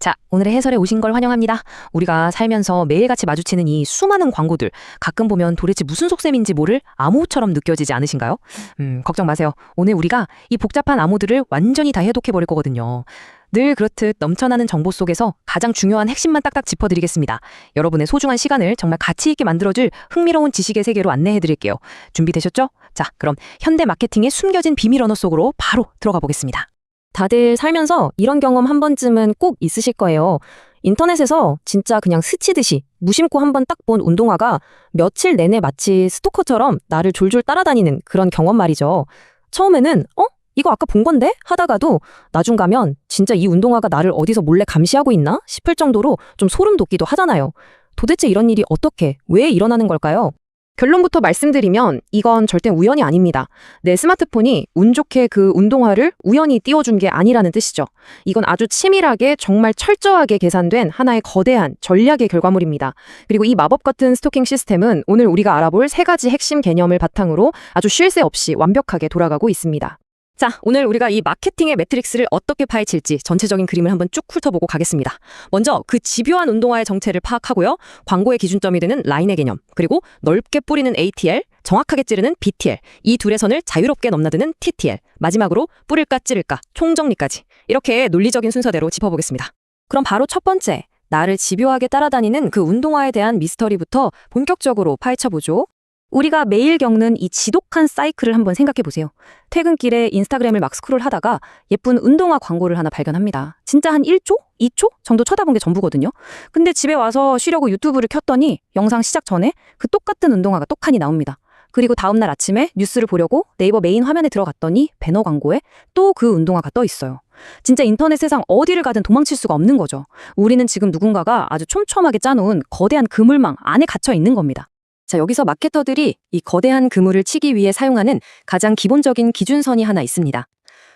자, 오늘의 해설에 오신 걸 환영합니다. 우리가 살면서 매일같이 마주치는 이 수많은 광고들, 가끔 보면 도대체 무슨 속셈인지 모를 암호처럼 느껴지지 않으신가요? 걱정 마세요. 오늘 우리가 이 복잡한 암호들을 완전히 다 해독해버릴 거거든요. 늘 그렇듯 넘쳐나는 정보 속에서 가장 중요한 핵심만 딱딱 짚어드리겠습니다. 여러분의 소중한 시간을 정말 가치 있게 만들어줄 흥미로운 지식의 세계로 안내해드릴게요. 준비되셨죠? 자, 그럼 현대 마케팅의 숨겨진 비밀 언어 속으로 바로 들어가 보겠습니다. 다들 살면서 이런 경험 한 번쯤은 꼭 있으실 거예요. 인터넷에서 진짜 그냥 스치듯이 무심코 한 번 딱 본 운동화가 며칠 내내 마치 스토커처럼 나를 졸졸 따라다니는 그런 경험 말이죠. 처음에는 이거 아까 본 건데? 하다가도 나중 가면 진짜 이 운동화가 나를 어디서 몰래 감시하고 있나? 싶을 정도로 좀 소름 돋기도 하잖아요. 도대체 이런 일이 어떻게, 왜 일어나는 걸까요? 결론부터 말씀드리면 이건 절대 우연이 아닙니다. 내 스마트폰이 운 좋게 그 운동화를 우연히 띄워준 게 아니라는 뜻이죠. 이건 아주 치밀하게 정말 철저하게 계산된 하나의 거대한 전략의 결과물입니다. 그리고 이 마법 같은 스토킹 시스템은 오늘 우리가 알아볼 3가지 핵심 개념을 바탕으로 아주 쉴 새 없이 완벽하게 돌아가고 있습니다. 자, 오늘 우리가 이 마케팅의 매트릭스를 어떻게 파헤칠지 전체적인 그림을 한번 쭉 훑어보고 가겠습니다. 먼저 그 집요한 운동화의 정체를 파악하고요. 광고의 기준점이 되는 라인의 개념, 그리고 넓게 뿌리는 ATL, 정확하게 찌르는 BTL, 이 둘의 선을 자유롭게 넘나드는 TTL, 마지막으로 뿌릴까 찌를까, 총정리까지 이렇게 논리적인 순서대로 짚어보겠습니다. 그럼 바로 첫 번째, 나를 집요하게 따라다니는 그 운동화에 대한 미스터리부터 본격적으로 파헤쳐보죠. 우리가 매일 겪는 이 지독한 사이클을 한번 생각해보세요. 퇴근길에 인스타그램을 막 스크롤하다가 예쁜 운동화 광고를 하나 발견합니다. 진짜 한 1초? 2초? 정도 쳐다본 게 전부거든요. 근데 집에 와서 쉬려고 유튜브를 켰더니 영상 시작 전에 그 똑같은 운동화가 떡하니 나옵니다. 그리고 다음날 아침에 뉴스를 보려고 네이버 메인 화면에 들어갔더니 배너 광고에 또 그 운동화가 떠 있어요. 진짜 인터넷 세상 어디를 가든 도망칠 수가 없는 거죠. 우리는 지금 누군가가 아주 촘촘하게 짜놓은 거대한 그물망 안에 갇혀 있는 겁니다. 자, 여기서 마케터들이 이 거대한 그물을 치기 위해 사용하는 가장 기본적인 기준선이 하나 있습니다.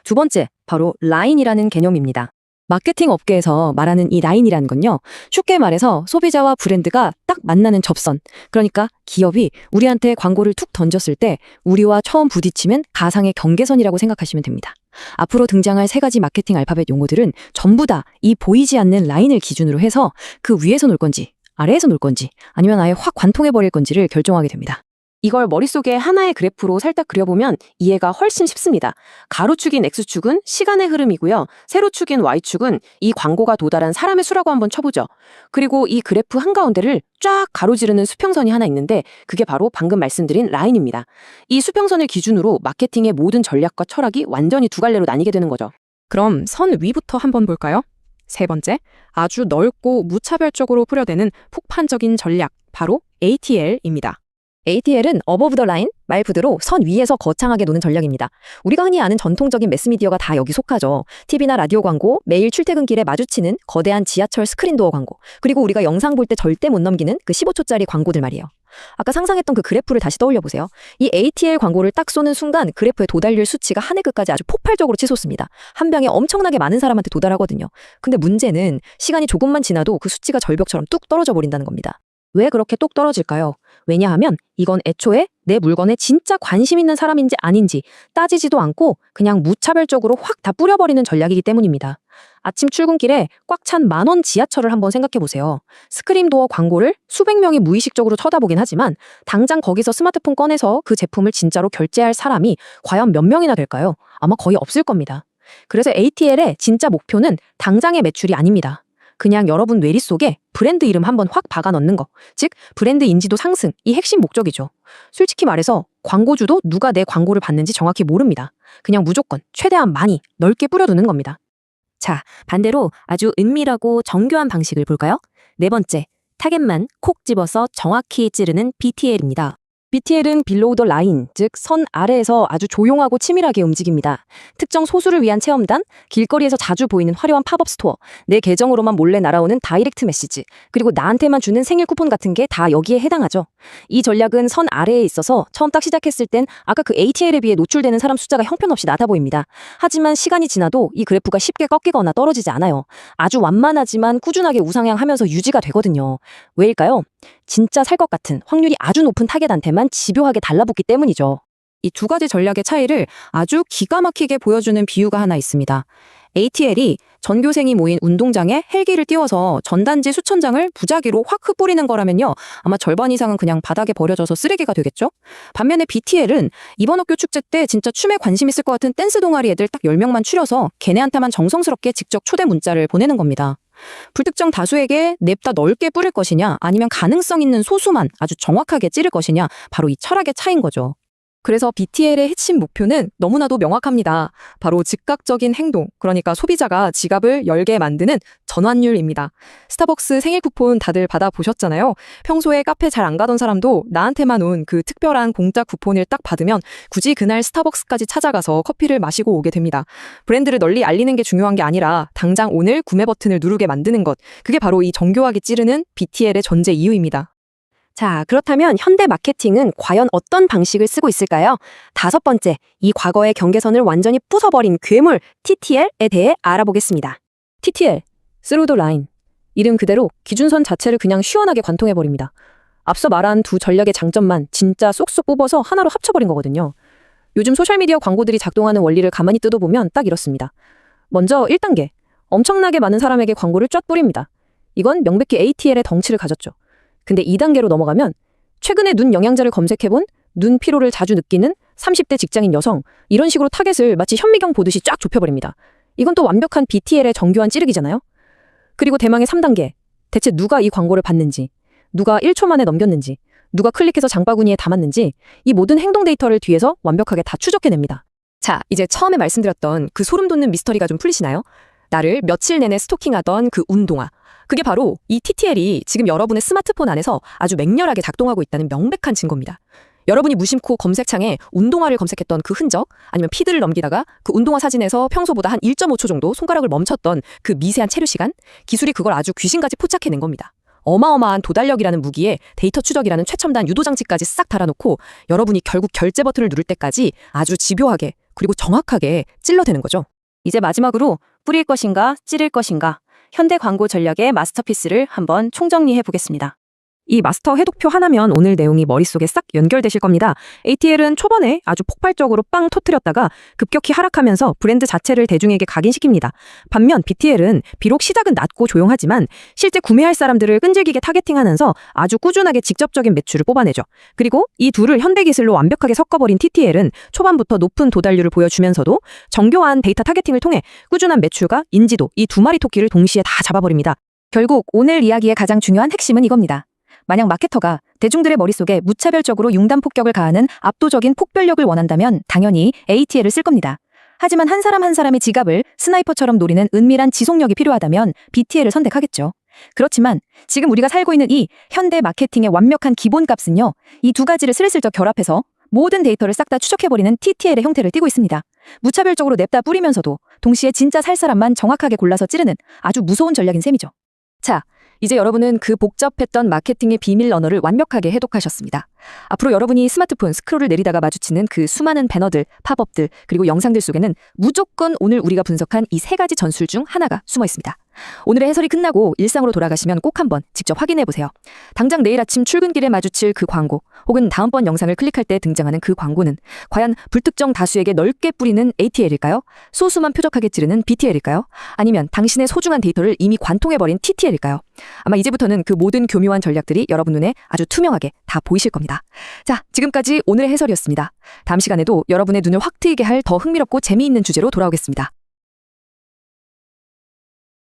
두 번째, 바로 라인이라는 개념입니다. 마케팅 업계에서 말하는 이 라인이라는 건요, 쉽게 말해서 소비자와 브랜드가 딱 만나는 접선, 그러니까 기업이 우리한테 광고를 툭 던졌을 때 우리와 처음 부딪히면 가상의 경계선이라고 생각하시면 됩니다. 앞으로 등장할 3가지 마케팅 알파벳 용어들은 전부 다 이 보이지 않는 라인을 기준으로 해서 그 위에서 놀 건지 아래에서 놀 건지 아니면 아예 확 관통해버릴 건지를 결정하게 됩니다. 이걸 머릿속에 하나의 그래프로 살짝 그려보면 이해가 훨씬 쉽습니다. 가로축인 X축은 시간의 흐름이고요. 세로축인 Y축은 이 광고가 도달한 사람의 수라고 한번 쳐보죠. 그리고 이 그래프 한가운데를 쫙 가로지르는 수평선이 하나 있는데 그게 바로 방금 말씀드린 라인입니다. 이 수평선을 기준으로 마케팅의 모든 전략과 철학이 완전히 두 갈래로 나뉘게 되는 거죠. 그럼 선 위부터 한번 볼까요? 세 번째, 아주 넓고 무차별적으로 뿌려대는 폭판적인 전략, 바로 ATL입니다. ATL은 above the line, 말 그대로 선 위에서 거창하게 노는 전략입니다. 우리가 흔히 아는 전통적인 매스미디어가 다 여기 속하죠. TV나 라디오 광고, 매일 출퇴근길에 마주치는 거대한 지하철 스크린도어 광고, 그리고 우리가 영상 볼 때 절대 못 넘기는 그 15초짜리 광고들 말이에요. 아까 상상했던 그 그래프를 다시 떠올려보세요. 이 ATL 광고를 딱 쏘는 순간 그래프의 도달률 수치가 하늘 끝까지 아주 폭발적으로 치솟습니다. 한 방에 엄청나게 많은 사람한테 도달하거든요. 근데 문제는 시간이 조금만 지나도 그 수치가 절벽처럼 뚝 떨어져 버린다는 겁니다. 왜 그렇게 똑 떨어질까요? 왜냐하면 이건 애초에 내 물건에 진짜 관심 있는 사람인지 아닌지 따지지도 않고 그냥 무차별적으로 확 다 뿌려버리는 전략이기 때문입니다. 아침 출근길에 꽉 찬 만원 지하철을 한번 생각해보세요. 스크린도어 광고를 수백 명이 무의식적으로 쳐다보긴 하지만 당장 거기서 스마트폰 꺼내서 그 제품을 진짜로 결제할 사람이 과연 몇 명이나 될까요? 아마 거의 없을 겁니다. 그래서 ATL의 진짜 목표는 당장의 매출이 아닙니다. 그냥 여러분 뇌리 속에 브랜드 이름 한번 확 박아 넣는 거, 즉 브랜드 인지도 상승, 이 핵심 목적이죠. 솔직히 말해서 광고주도 누가 내 광고를 봤는지 정확히 모릅니다. 그냥 무조건 최대한 많이 넓게 뿌려두는 겁니다. 자, 반대로 아주 은밀하고 정교한 방식을 볼까요? 네 번째, 타겟만 콕 집어서 정확히 찌르는 BTL입니다. BTL은 below the line, 즉 선 아래에서 아주 조용하고 치밀하게 움직입니다. 특정 소수를 위한 체험단, 길거리에서 자주 보이는 화려한 팝업 스토어, 내 계정으로만 몰래 날아오는 다이렉트 메시지, 그리고 나한테만 주는 생일 쿠폰 같은 게 다 여기에 해당하죠. 이 전략은 선 아래에 있어서 처음 딱 시작했을 땐 아까 그 ATL에 비해 노출되는 사람 숫자가 형편없이 낮아 보입니다. 하지만 시간이 지나도 이 그래프가 쉽게 꺾이거나 떨어지지 않아요. 아주 완만하지만 꾸준하게 우상향하면서 유지가 되거든요. 왜일까요? 진짜 살 것 같은 확률이 아주 높은 타겟한테만 집요하게 달라붙기 때문이죠. 이 두 가지 전략의 차이를 아주 기가 막히게 보여주는 비유가 하나 있습니다. ATL이 전교생이 모인 운동장에 헬기를 띄워서 전단지 수천 장을 부작위로 확 흩뿌리는 거라면요. 아마 절반 이상은 그냥 바닥에 버려져서 쓰레기가 되겠죠? 반면에 BTL은 이번 학교 축제 때 진짜 춤에 관심 있을 것 같은 댄스 동아리 애들 딱 10명만 추려서 걔네한테만 정성스럽게 직접 초대 문자를 보내는 겁니다. 불특정 다수에게 냅다 넓게 뿌릴 것이냐 아니면 가능성 있는 소수만 아주 정확하게 찌를 것이냐 바로 이 철학의 차이인 거죠. 그래서 BTL의 핵심 목표는 너무나도 명확합니다. 바로 즉각적인 행동, 그러니까 소비자가 지갑을 열게 만드는 전환율입니다. 스타벅스 생일 쿠폰 다들 받아보셨잖아요. 평소에 카페 잘 안 가던 사람도 나한테만 온 그 특별한 공짜 쿠폰을 딱 받으면 굳이 그날 스타벅스까지 찾아가서 커피를 마시고 오게 됩니다. 브랜드를 널리 알리는 게 중요한 게 아니라 당장 오늘 구매 버튼을 누르게 만드는 것, 그게 바로 이 정교하게 찌르는 BTL의 전제 이유입니다. 자, 그렇다면 현대 마케팅은 과연 어떤 방식을 쓰고 있을까요? 5번째, 이 과거의 경계선을 완전히 부숴버린 괴물 TTL에 대해 알아보겠습니다. TTL, Through the Line. 이름 그대로 기준선 자체를 그냥 시원하게 관통해버립니다. 앞서 말한 두 전략의 장점만 진짜 쏙쏙 뽑아서 하나로 합쳐버린 거거든요. 요즘 소셜미디어 광고들이 작동하는 원리를 가만히 뜯어보면 딱 이렇습니다. 먼저 1단계, 엄청나게 많은 사람에게 광고를 쫙 뿌립니다. 이건 명백히 ATL의 덩치를 가졌죠. 근데 2단계로 넘어가면 최근에 눈 영양제를 검색해본 눈 피로를 자주 느끼는 30대 직장인 여성, 이런 식으로 타겟을 마치 현미경 보듯이 쫙 좁혀버립니다. 이건 또 완벽한 BTL의 정교한 찌르기잖아요. 그리고 대망의 3단계, 대체 누가 이 광고를 봤는지, 누가 1초 만에 넘겼는지, 누가 클릭해서 장바구니에 담았는지, 이 모든 행동 데이터를 뒤에서 완벽하게 다 추적해냅니다. 자, 이제 처음에 말씀드렸던 그 소름 돋는 미스터리가 좀 풀리시나요? 나를 며칠 내내 스토킹하던 그 운동화. 그게 바로 이 TTL이 지금 여러분의 스마트폰 안에서 아주 맹렬하게 작동하고 있다는 명백한 증거입니다. 여러분이 무심코 검색창에 운동화를 검색했던 그 흔적, 아니면 피드를 넘기다가 그 운동화 사진에서 평소보다 한 1.5초 정도 손가락을 멈췄던 그 미세한 체류 시간, 기술이 그걸 아주 귀신같이 포착해낸 겁니다. 어마어마한 도달력이라는 무기에 데이터 추적이라는 최첨단 유도장치까지 싹 달아놓고 여러분이 결국 결제 버튼을 누를 때까지 아주 집요하게 그리고 정확하게 찔러대는 거죠. 이제 마지막으로 뿌릴 것인가 찌를 것인가, 현대 광고 전략의 마스터피스를 한번 총정리해 보겠습니다. 이 마스터 해독표 하나면 오늘 내용이 머릿속에 싹 연결되실 겁니다. ATL은 초반에 아주 폭발적으로 빵 터뜨렸다가 급격히 하락하면서 브랜드 자체를 대중에게 각인시킵니다. 반면 BTL은 비록 시작은 낮고 조용하지만 실제 구매할 사람들을 끈질기게 타겟팅하면서 아주 꾸준하게 직접적인 매출을 뽑아내죠. 그리고 이 둘을 현대 기술로 완벽하게 섞어버린 TTL은 초반부터 높은 도달률을 보여주면서도 정교한 데이터 타겟팅을 통해 꾸준한 매출과 인지도, 이 두 마리 토끼를 동시에 다 잡아버립니다. 결국 오늘 이야기의 가장 중요한 핵심은 이겁니다. 만약 마케터가 대중들의 머릿속에 무차별적으로 융단 폭격을 가하는 압도적인 폭발력을 원한다면 당연히 ATL을 쓸 겁니다. 하지만 한 사람 한 사람의 지갑을 스나이퍼처럼 노리는 은밀한 지속력이 필요하다면 BTL을 선택하겠죠. 그렇지만 지금 우리가 살고 있는 이 현대 마케팅의 완벽한 기본값은요, 이 두 가지를 슬슬쩍 결합해서 모든 데이터를 싹 다 추적해버리는 TTL의 형태를 띠고 있습니다. 무차별적으로 냅다 뿌리면서도 동시에 진짜 살 사람만 정확하게 골라서 찌르는 아주 무서운 전략인 셈이죠. 자, 이제 여러분은 그 복잡했던 마케팅의 비밀 언어를 완벽하게 해독하셨습니다. 앞으로 여러분이 스마트폰 스크롤을 내리다가 마주치는 그 수많은 배너들, 팝업들, 그리고 영상들 속에는 무조건 오늘 우리가 분석한 이 3가지 전술 중 하나가 숨어 있습니다. 오늘의 해설이 끝나고 일상으로 돌아가시면 꼭 한번 직접 확인해보세요. 당장 내일 아침 출근길에 마주칠 그 광고, 혹은 다음번 영상을 클릭할 때 등장하는 그 광고는 과연 불특정 다수에게 넓게 뿌리는 ATL일까요? 소수만 표적하게 찌르는 BTL일까요? 아니면 당신의 소중한 데이터를 이미 관통해버린 TTL일까요? 아마 이제부터는 그 모든 교묘한 전략들이 여러분 눈에 아주 투명하게 다 보이실 겁니다. 자, 지금까지 오늘의 해설이었습니다. 다음 시간에도 여러분의 눈을 확 트이게 할 더 흥미롭고 재미있는 주제로 돌아오겠습니다.